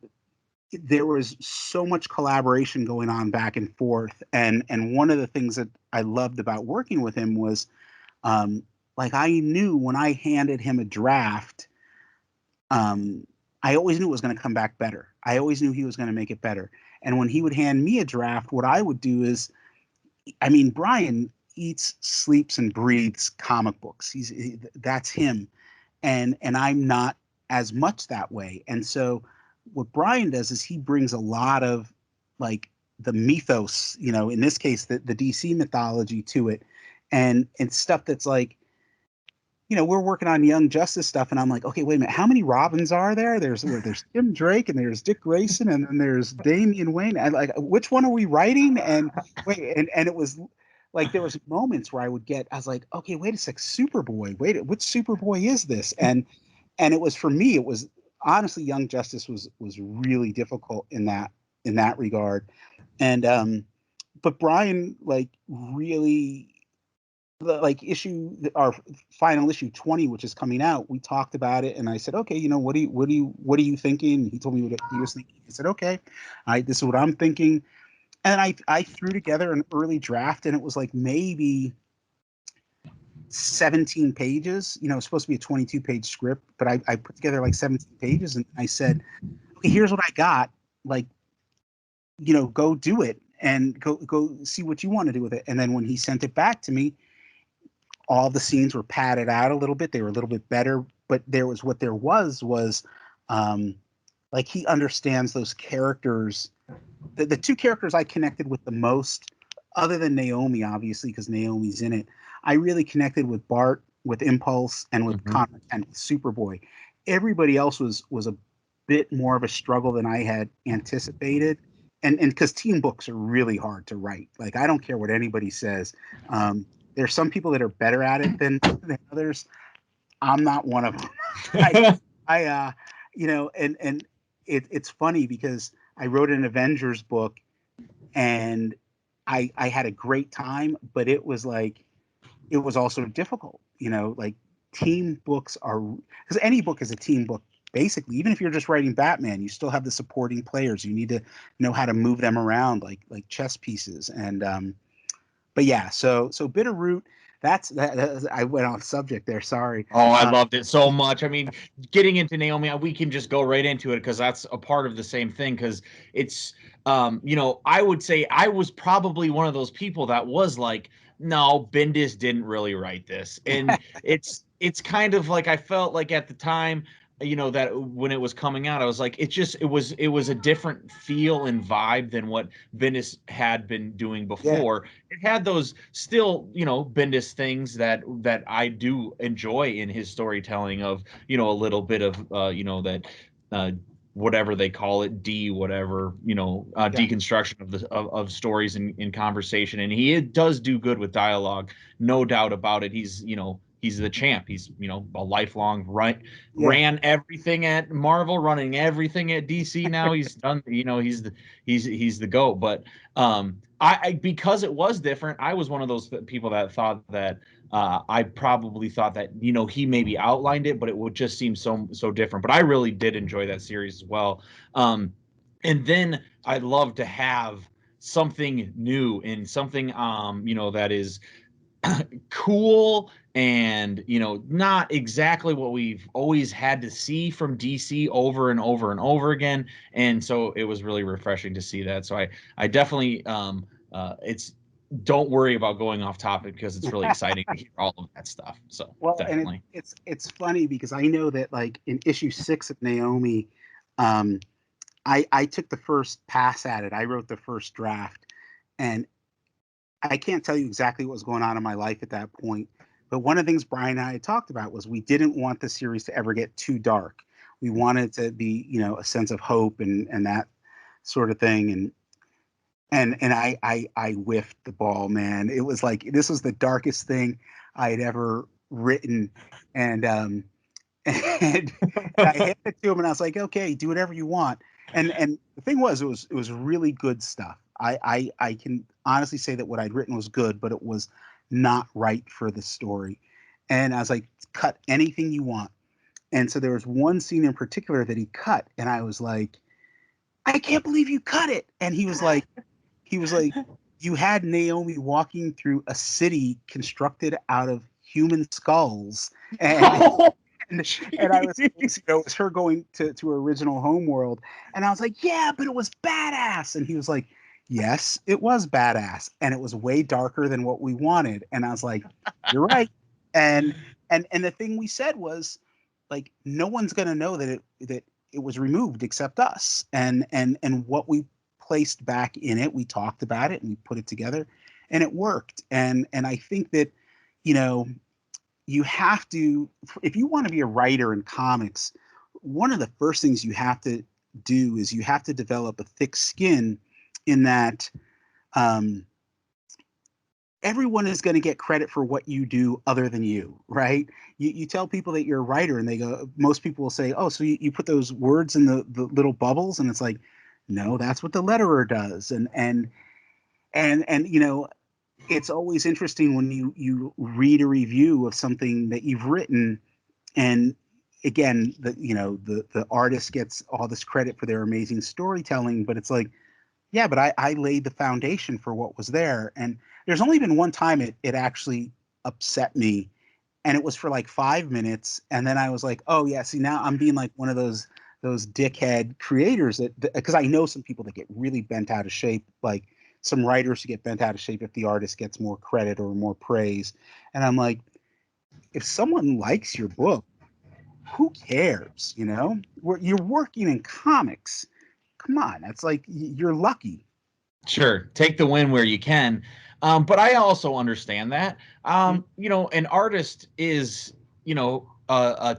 there was so much collaboration going on back and forth. And one of the things that I loved about working with him was um, like I knew when I handed him a draft, um, I always knew it was going to come back better. I always knew he was going to make it better. And when he would hand me a draft, what I would do is, I mean, Brian eats, sleeps, and breathes comic books. That's him, and I'm not as much that way. And so, what Brian does is he brings a lot of like the mythos, in this case, the DC mythology to it, and stuff that's like we're working on Young Justice stuff, and I'm like, okay, wait a minute, how many Robins are there? There's Tim Drake, and there's Dick Grayson, and then there's Damian Wayne. And like, which one are we writing? And wait, and it was like there was moments where I was like, okay, wait a sec, Superboy, wait, which Superboy is this? And it was for me, it was honestly Young Justice was really difficult in that regard, and but Brian like really like our final issue 20, which is coming out, we talked about it, and I said, okay, what are you thinking? He told me what he was thinking. I said, okay, this is what I'm thinking, and I threw together an early draft, and it was like maybe 17 pages. It's supposed to be a 22-page script, but I put together like 17 pages, and I said, okay, here's what I got. Like, go do it and go see what you want to do with it. And then when he sent it back to me, all the scenes were padded out a little bit. They were a little bit better, but there was like he understands those characters. The two characters I connected with the most, other than Naomi, obviously, because Naomi's in it, I really connected with Bart, with Impulse, and with Mhm. Connor and with Superboy. Everybody else was a bit more of a struggle than I had anticipated. And because team books are really hard to write. Like I don't care what anybody says. Um, there's some people that are better at it than others. I'm not one of them. I and it's funny because I wrote an Avengers book and I had a great time, but it was like it was also difficult. Like team books are because any book is a team book. Basically, even if you're just writing Batman, you still have the supporting players. You need to know how to move them around like chess pieces. And but yeah, so Bitterroot. I went off subject there. Sorry. Oh, I loved it so much. I mean, getting into Naomi, we can just go right into it because that's a part of the same thing. Because it's, I would say I was probably one of those people that was like, no, Bendis didn't really write this, and it's kind of like I felt like at the time. you know, that when it was coming out, I was like, it was a different feel and vibe than what Bendis had been doing Yeah. before. It had those still, you know, Bendis things that I do enjoy in his storytelling of, you know, a little bit of you know, that uh whatever they call it, whatever, you know, Yeah. deconstruction of of stories in conversation. And he does do good with dialogue, no doubt about it. He's, you know, he's the champ. He's, you know, a lifelong Yeah. ran everything at Marvel, running everything at DC now. He's done, you know, he's the GOAT. But I because it was different, I was one of those people that thought that I probably thought that, you know, he maybe outlined it, but it would just seem so different. But I really did enjoy that series as well. And then I'd love to have something new and something you know, that is cool and, you know, not exactly what we've always had to see from DC over and over and over again. And so it was really refreshing to see that. So I definitely it's don't worry about going off topic because it's really exciting to hear all of that stuff. So Well, and definitely. it's funny because I know that like in issue 6 of Naomi, um, I took the first pass at it. I wrote the first draft, and I can't tell you exactly what was going on in my life at that point. But one of the things Brian and I had talked about was we didn't want the series to ever get too dark. We wanted to be, you know, a sense of hope and that sort of thing. And I whiffed the ball, man. It was like this was the darkest thing I had ever written, and and I handed it to him, and I was like, okay, do whatever you want. And the thing was, it was really good stuff. I can honestly say that what I'd written was good, but it was not right for the story. And I was like, cut anything you want. And so there was one scene in particular that he cut, and I was like, I can't believe you cut it. And he was like, you had Naomi walking through a city constructed out of human skulls, and and I was, you know, it was her going to her original home world, and I was like, yeah, but it was badass, and he was like, yes, it was badass, and it was way darker than what we wanted, and I was like, you're right, and and the thing we said was, like, no one's gonna know that it was removed except us, and what we placed back in it, we talked about it and we put it together, and it worked, and I think that, you know, you have to, if you want to be a writer in comics, one of the first things you have to do is you have to develop a thick skin in that um, everyone is going to get credit for what you do other than you, right? You tell people that you're a writer and they go, most people will say, oh, so you put those words in the little bubbles, and it's like, no, that's what the letterer does. And you know, it's always interesting when you read a review of something that you've written, and again, the you know the artist gets all this credit for their amazing storytelling, but it's like, yeah, but I laid the foundation for what was there. And there's only been one time it actually upset me, and it was for like 5 minutes, and then I was like, oh yeah, see, now I'm being like one of those dickhead creators that, because I know some people that get really bent out of shape, like some writers who get bent out of shape if the artist gets more credit or more praise. And I'm like, if someone likes your book, who cares? You know, you're working in comics. Come on, that's like you're lucky. Sure, take the win where you can. But I also understand that. You know, an artist is, you know, a,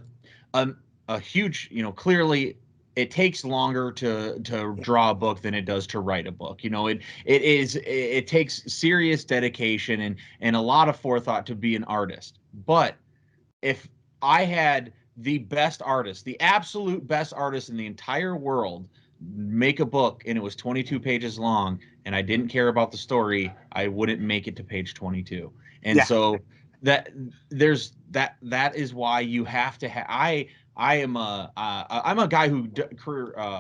a huge, you know, clearly it takes longer to Yeah, draw a book than it does to write a book. You know, it takes serious dedication and a lot of forethought to be an artist. But if I had the best artist, the absolute best artist in the entire world, make a book and it was 22 pages long and I didn't care about the story, I wouldn't make it to page 22. And yeah, so that that is why you have to have I am I'm a guy who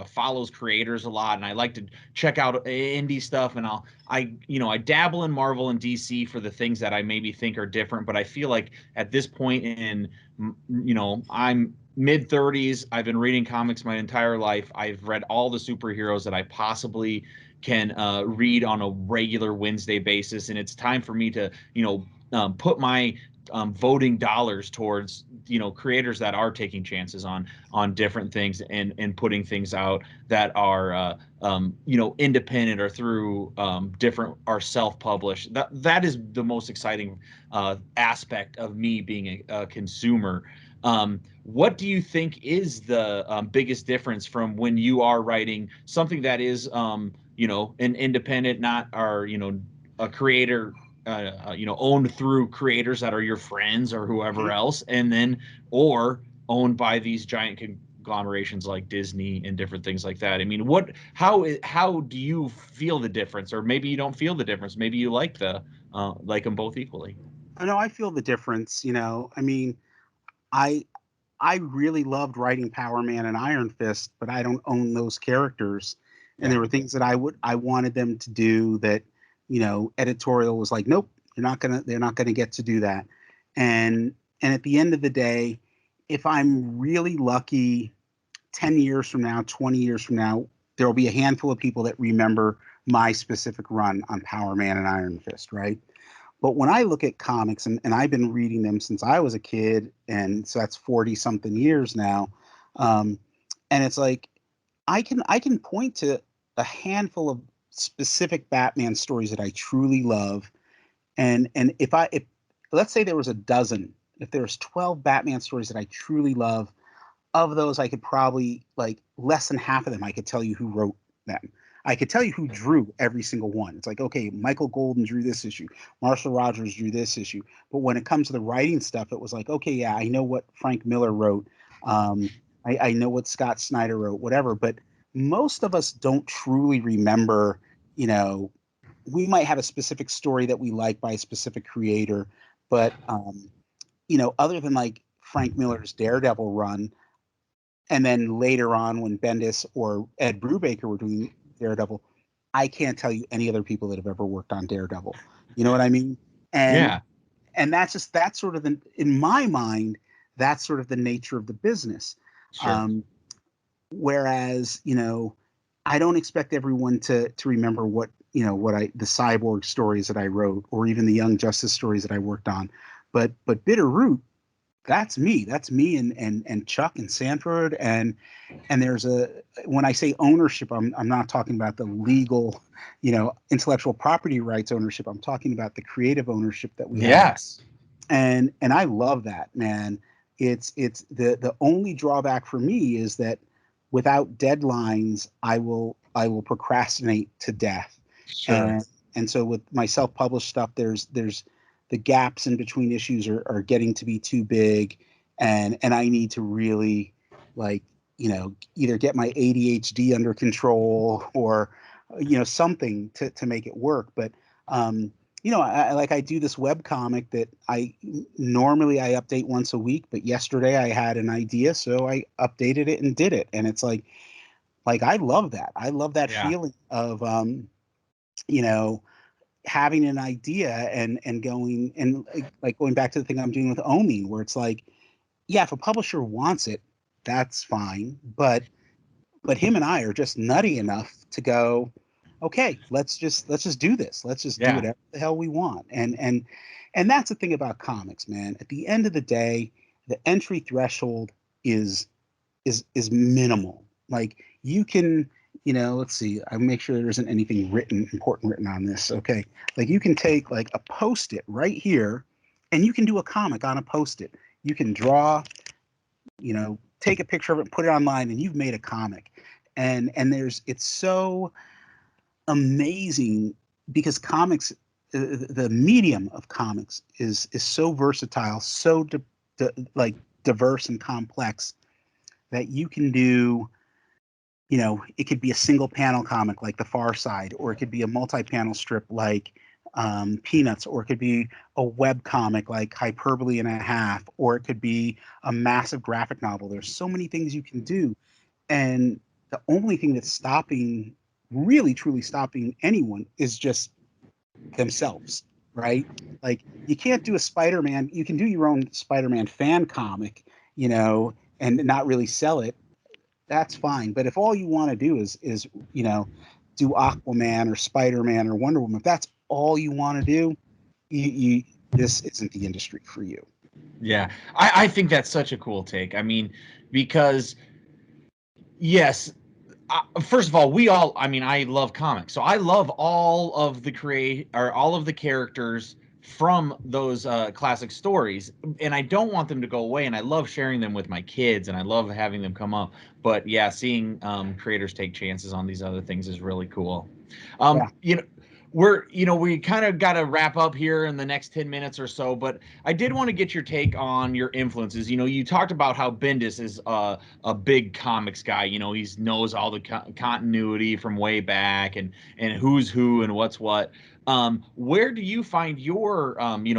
follows creators a lot, and I like to check out indie stuff. And I you know, I dabble in Marvel and DC for the things that I maybe think are different. But I feel like at this point in, you know, I'm mid 30s. I've been reading comics my entire life. I've read all the superheroes that I possibly can read on a regular Wednesday basis, and it's time for me to, you know, put my voting dollars towards, creators that are taking chances on different things and putting things out that are independent or through different or self-published. That is the most exciting aspect of me being a consumer. What do you think is the biggest difference from when you are writing something that is an independent, not or a creator, owned through creators that are your friends or whoever else, and then or owned by these giant conglomerations like Disney and different things like that? I mean, how do you feel the difference? Or maybe you don't feel the difference. Maybe you like them both equally. I know I feel the difference. I mean, I I really loved writing Power Man and Iron Fist, but I don't own those characters. And Yeah. there were things that I wanted them to do that, editorial was like, nope, they're not gonna get to do that. And at the end of the day, if I'm really lucky, 10 years from now, 20 years from now, there will be a handful of people that remember my specific run on Power Man and Iron Fist, right? But when I look at comics, and I've been reading them since I was a kid, and so that's 40 something years now, um, and it's like I can point to a handful of specific Batman stories that I truly love, and if let's say there was a dozen, if there was 12 Batman stories that I truly love, of those I could probably, like, less than half of them I could tell you who wrote them. I could tell you who drew every single one. It's like, okay, Michael Golden drew this issue, Marshall Rogers drew this issue. But when it comes to the writing stuff, it was like, okay, yeah, I know what Frank Miller wrote. Um, I know what Scott Snyder wrote, whatever. But most of us don't truly remember, you know, we might have a specific story that we like by a specific creator, but other than like Frank Miller's Daredevil run, and then later on when Bendis or Ed Brubaker were doing Daredevil, I can't tell you any other people that have ever worked on Daredevil. You know what I mean? And Yeah. and that's sort of in my mind, that's sort of the nature of the business. Sure. Whereas, I don't expect everyone to remember the Cyborg stories that I wrote, or even the Young Justice stories that I worked on. But Bitterroot, that's me. That's me and Chuck and Sanford, and there's when I say ownership, I'm not talking about the legal, intellectual property rights ownership. I'm talking about the creative ownership that we have. Yes. And I love that, man. It's the only drawback for me is that without deadlines, I will procrastinate to death. Sure. And so with my self-published stuff, there's the gaps in between issues are getting to be too big, and I need to really, like, either get my ADHD under control, or something to make it work. But I do this web comic that I normally I update once a week, but yesterday I had an idea, so I updated it and did it. And it's like I love that. I love that Yeah. feeling of you know having an idea and going, and like going back to the thing I'm doing with Omi, where it's like, yeah, if a publisher wants it, that's fine. But him and I are just nutty enough to go, okay, let's just do this. Let's just do Yeah. whatever the hell we want. And that's the thing about comics, man. At the end of the day, the entry threshold is minimal. Like, you can, let's see, I make sure there isn't anything important written on this. Okay. Like, you can take like a post-it right here, and you can do a comic on a post-it. You can draw, take a picture of it, put it online, and you've made a comic. And it's so amazing, because comics, the medium of comics is so versatile, so like diverse and complex, that you can do, it could be a single panel comic like The Far Side, or it could be a multi-panel strip like Peanuts, or it could be a web comic like Hyperbole and a Half, or it could be a massive graphic novel. There's so many things you can do. And the only thing that's stopping, really truly stopping anyone, is just themselves, right? Like, you can't do a Spider-Man. You can do your own Spider-Man fan comic, and not really sell it. That's fine. But if all you want to do is do Aquaman or Spider-Man or Wonder Woman, if that's all you want to do, you this isn't the industry for you. Yeah, I think that's such a cool take. I mean, because yes, first of all, I mean, I love comics, so I love all of all of the characters from those classic stories, and I don't want them to go away. And I love sharing them with my kids, and I love having them come up. But yeah, seeing creators take chances on these other things is really cool. Yeah. You know, we kind of got to wrap up here in the next 10 minutes or so, but I did want to get your take on your influences. You talked about how Bendis is a big comics guy. He knows all the continuity from way back, and who's who and what's what. Where do you find your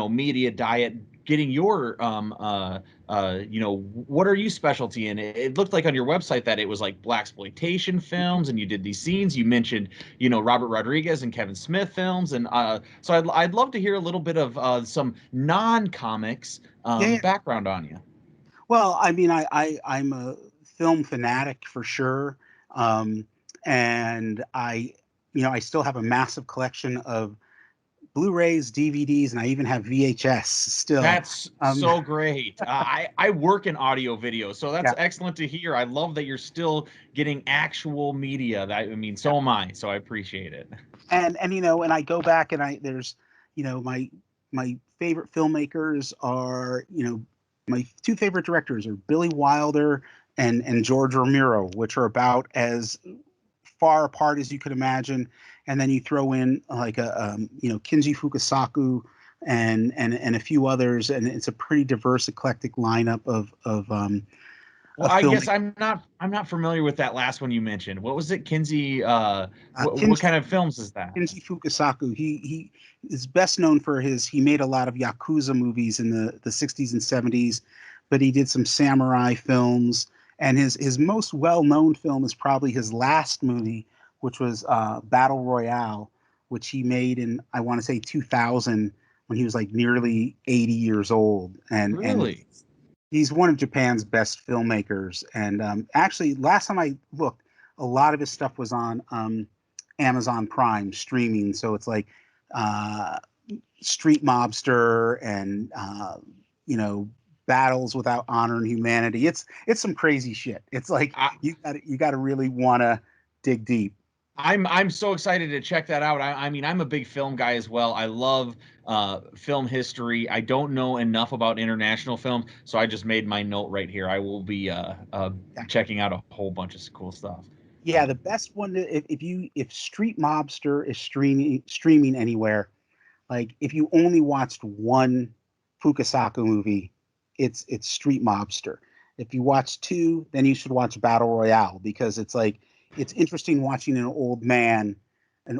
media diet, getting your what are you specialty in? It looked like on your website that it was like blaxploitation films, and you did these scenes. You mentioned Robert Rodriguez and Kevin Smith films, and so I'd love to hear a little bit of some non-comics Yeah, yeah. background on you. Well, I mean, I'm a film fanatic for sure, and I still have a massive collection of Blu-rays, DVDs, and I even have VHS still. That's Um, so great. I work in audio video, so that's yeah, excellent to hear. I love that you're still getting actual media. I mean, yeah. so am I, so I appreciate it. And I go back and there's my favorite filmmakers are my two favorite directors are Billy Wilder and George Romero, which are about as far apart as you could imagine. And then you throw in like Kinji Fukasaku and a few others, and it's a pretty diverse, eclectic lineup Well, of I guess filmmakers. I'm not familiar with that last one you mentioned. What was it, Kinsey? What Kinji kind of films is that? Kinji Fukasaku, he is best known for he made a lot of Yakuza movies in the 60s and 70s, but he did some samurai films. And his most well-known film is probably his last movie, which was Battle Royale, which he made in, I want to say, 2000, when he was like nearly 80 years old. And Really? he's one of Japan's best filmmakers. And actually, last time I looked, a lot of his stuff was on Amazon Prime streaming. So it's like uh, Street Mobster and Battles Without Honor and Humanity. It's some crazy shit. It's like I, you got to really want to dig deep. I'm so excited to check that out. I mean, I'm a big film guy as well. I love film history. I don't know enough about international film, so I just made my note right here. I will be Yeah, checking out a whole bunch of cool stuff. yeah. The best one if Street Mobster is streaming anywhere, like if you only watched one Fukasaku movie, it's Street Mobster. If you watch two, then you should watch Battle Royale, because it's interesting watching an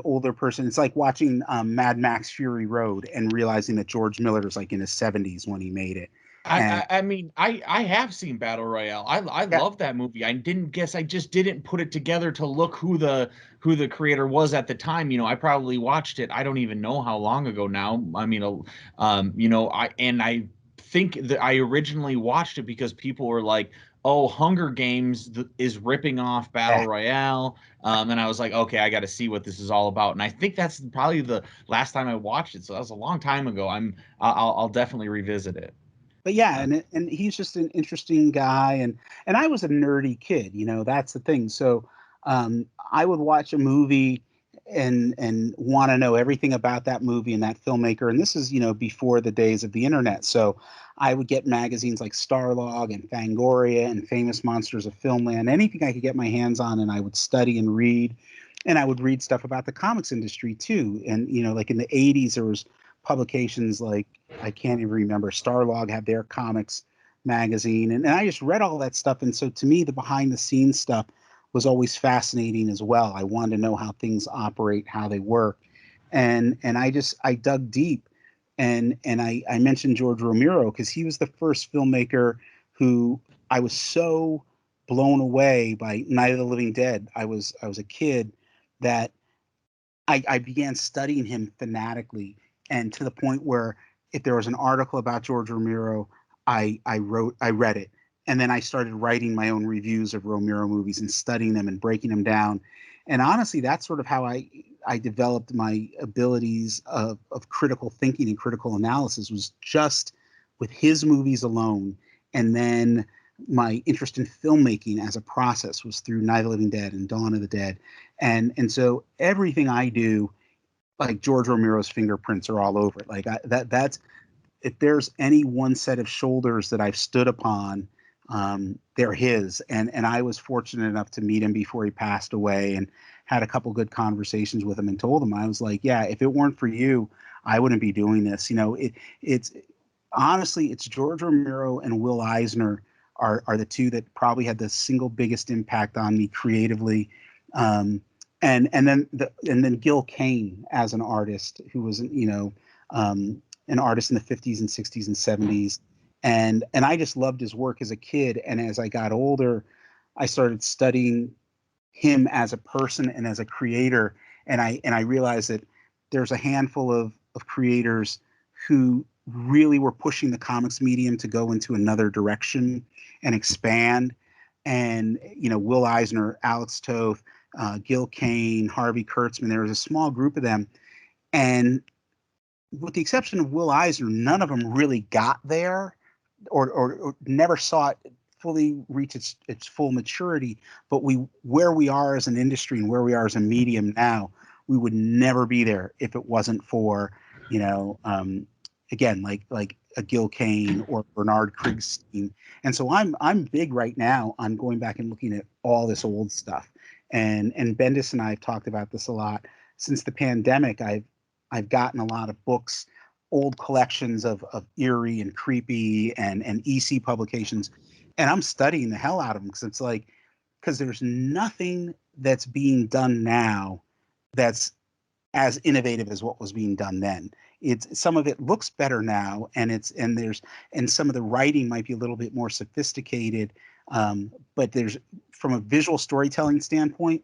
older person. It's like watching Mad Max Fury Road and realizing that George Miller was like in his 70s when he made it. And I mean, I have seen Battle Royale. I yeah, love that movie. I just didn't put it together to look who the creator was at the time. I probably watched it. I don't even know how long ago now. I mean, I think that I originally watched it because people were like, "Oh, Hunger Games is ripping off Battle yeah. Royale," and I was like, "Okay, I got to see what this is all about." And I think that's probably the last time I watched it. So that was a long time ago. I'll definitely revisit it. But yeah, Uh, and he's just an interesting guy, and I was a nerdy kid, that's the thing. So I would watch a movie and want to know everything about that movie and that filmmaker. And this is before the days of the internet. So I would get magazines like Starlog and Fangoria and Famous Monsters of Filmland, anything I could get my hands on, and I would study and read. And I would read stuff about the comics industry too. And like in the 80s, there was publications like, I can't even remember. Starlog had their comics magazine, and I just read all that stuff. And so to me, the behind the scenes stuff was always fascinating as well. I wanted to know how things operate, how they work, and I dug deep, and I mentioned George Romero because he was the first filmmaker who I was so blown away by Night of the Living Dead. I was a kid that I began studying him fanatically, and to the point where if there was an article about George Romero, I read it, and then I started writing my own reviews of Romero movies and studying them and breaking them down. And honestly, that's sort of how I I developed my abilities of critical thinking and critical analysis was just with his movies alone. And then my interest in filmmaking as a process was through Night of the Living Dead and Dawn of the Dead. And so everything I do, like George Romero's fingerprints are all over it. Like that's, if there's any one set of shoulders that I've stood upon, they're his. And I was fortunate enough to meet him before he passed away, and had a couple good conversations with him, and told him, I was like, yeah, if it weren't for you, I wouldn't be doing this. It's honestly, it's George Romero and Will Eisner are the two that probably had the single biggest impact on me creatively. And then Gil Kane as an artist, who was, an artist in the 50s and 60s and 70s. And I just loved his work as a kid. And as I got older, I started studying him as a person and as a creator. And I realized that there's a handful of creators who really were pushing the comics medium to go into another direction and expand. And, Will Eisner, Alex Toth, Gil Kane, Harvey Kurtzman, there was a small group of them. And with the exception of Will Eisner, none of them really got there or never saw it fully reach its full maturity. But where we are as an industry and where we are as a medium now, we would never be there if it wasn't for, again, like a Gil Kane or Bernard Krigstein. And so I'm big right now on going back and looking at all this old stuff. And Bendis and I have talked about this a lot. Since the pandemic, I've gotten a lot of books, old collections of eerie and creepy and EC publications, and I'm studying the hell out of them, because there's nothing that's being done now that's as innovative as what was being done then. Some of it looks better now, and some of the writing might be a little bit more sophisticated, but there's, from a visual storytelling standpoint,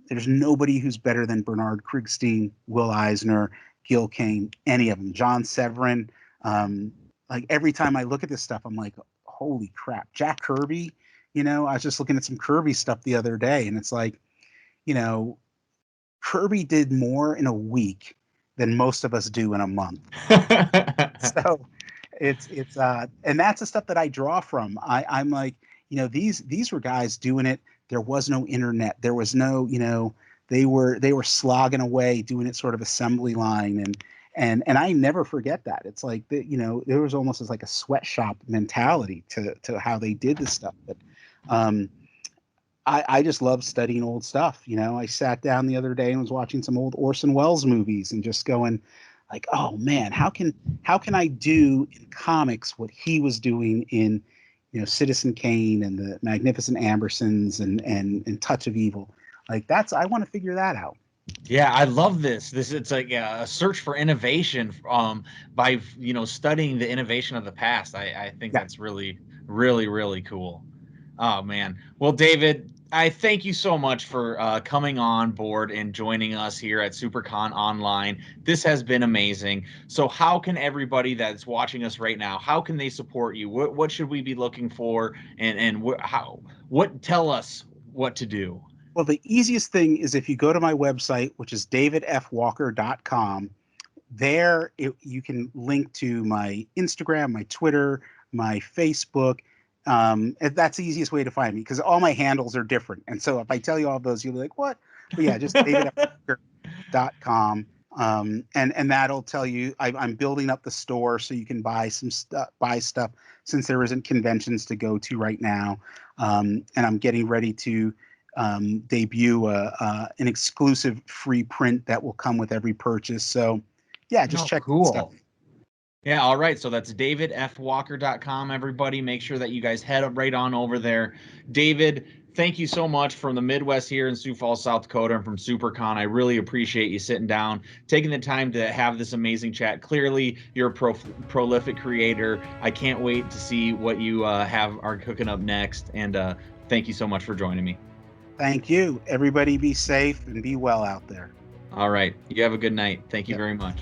there's nobody who's better than Bernard Krigstein, Will Eisner, Gil Kane, any of them. John Severin. Like every time I look at this stuff, I'm like, holy crap. Jack Kirby, I was just looking at some Kirby stuff the other day, and it's like, Kirby did more in a week than most of us do in a month. So it's and that's the stuff that I draw from. I'm like, these were guys doing it. There was no internet. There was no, they were slogging away doing it sort of assembly line, and I never forget that. It's like there was almost as like a sweatshop mentality to how they did this stuff. But I just love studying old stuff. I sat down the other day and was watching some old Orson Welles movies and just going like, oh man, how can I do in comics what he was doing in Citizen Kane and the Magnificent Ambersons and Touch of Evil. Like I want to figure that out. Yeah, I love this. It's like a search for innovation by studying the innovation of the past. I think that's really, really, really cool. Oh man. Well, David, I thank you so much for coming on board and joining us here at SiouxperCon Online. This has been amazing. So how can everybody that's watching us right now, how can they support you? What should we be looking for, and tell us what to do? Well, the easiest thing is if you go to my website, which is davidfwalker.com. There you can link to my Instagram, my Twitter, my Facebook. That's the easiest way to find me, because all my handles are different. And so if I tell you all those, you'll be like, what? But yeah, just davidfwalker.com. And that'll tell you I'm building up the store so you can buy stuff since there isn't conventions to go to right now. And I'm getting ready to debut an exclusive free print that will come with every purchase. So yeah, just check stuff. Yeah, all right. So that's davidfwalker.com, everybody. Make sure that you guys head up right on over there. David, thank you so much from the Midwest here in Sioux Falls, South Dakota, and from SiouxperCon. I really appreciate you sitting down, taking the time to have this amazing chat. Clearly, you're a prolific creator. I can't wait to see what you are cooking up next. And thank you so much for joining me. Thank you. Everybody be safe and be well out there. All right. You have a good night. Thank you very much.